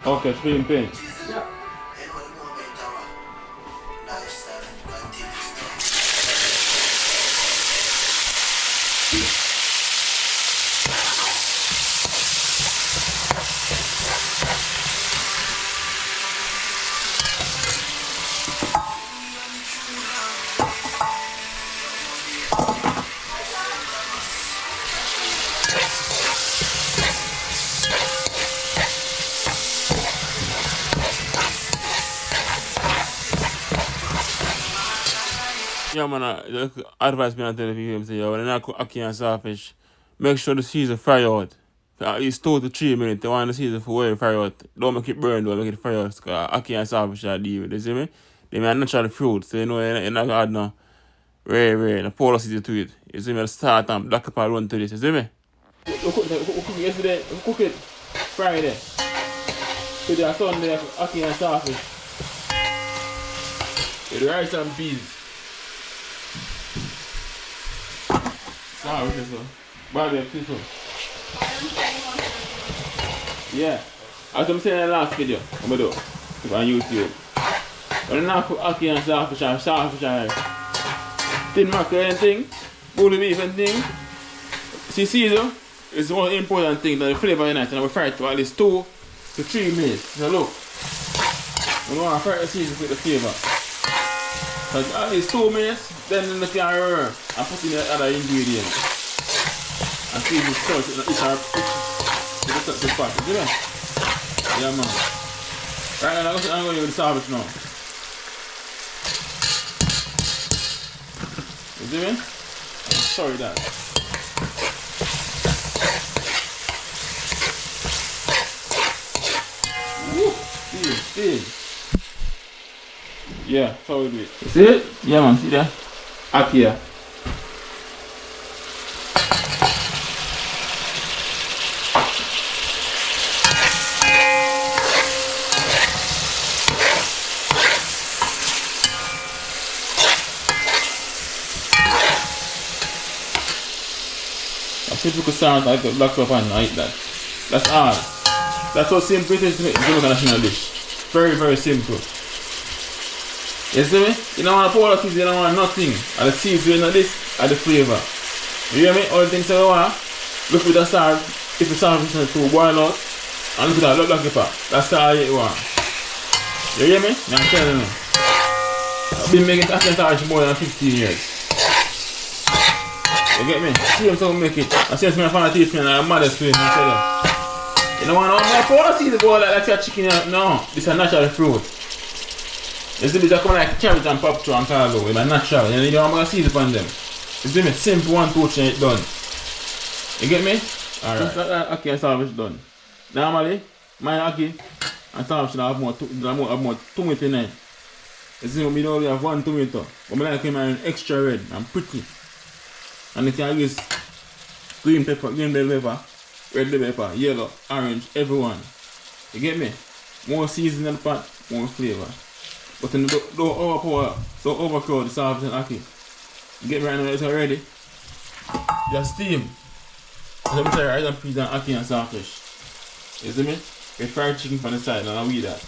Okay, spring paint. Yeah. Yeah, man, advice me on tell you, say, yo, when I cook ackee and saltfish, make sure the season fry out. For at least 2 to 3 minutes. They want the season for well fry out. Don't make it burn, don't make it fry out. Because ackee and saltfish are deal with, you see me? They are natural fruit, so you know, you're not gonna add no rare, no polar season to it. You see me? Start and black pepper run to this, you see me? We cooked it yesterday, we cooked it Friday. Today, Sunday, ackee and saltfish. With rice and peas. Sorry, so. Bobby, people. Yeah. As I'm saying in the last video, I'm going to do on YouTube. When I put ackee and saltfish and thin mackerel and thing, bully beef and thing, see, Caesar is the most important thing that the flavor is nice, and I will fry it for at least 2 to 3 minutes. So look, I'm going to fry the Caesar with the flavor. So at least 2 minutes, then you can rur and put in the other ingredients. And see if it's salt in each of the pot. You see me? Yeah, man. Right now, I'm going to use the saltfish now. You see me? I'm sorry that. Woo! See. Yeah, so we do it. You see it? Yeah, man, see that? Up here. Typical sound like the black pepper and I eat that. That's all. That's how simple it is to make Jamaican national dish. Very, very simple. You see me? You don't want to pour the season, you don't want nothing. And the seasoning of this and the flavour. You hear me? All the things you want. Look with the salt. If the salt is too boil out. And look at that black pepper. That's all you want. You hear me? I'm telling you. I've been making ackee and saltfish more than 15 years. You get me? See him so make it. I see my father teach me and I'm mad at him. You don't want to pour season go like that chicken. No, this is a natural fruit. You see, these are coming like carrot and popcorn and cargo. It's natural. You don't want to season upon them. You see me? Simple 1, 2, 3, it's done. You get me? Alright. Ackee and saltfish done. Normally, my ackee and saltfish have more tomato in it. You see, we only have 1 tomato. But I like him extra red and pretty. And you can use green bell pepper, red bell pepper, yellow, orange, everyone. You get me? More seasoning in the pot, more flavour. But then don't overcrowd the saltfish and ackee. You get me right now, it's already. Just steam. Let me try rice and peas and ackee and saltfish. You see me? Get fried chicken from the side and I'll eat that.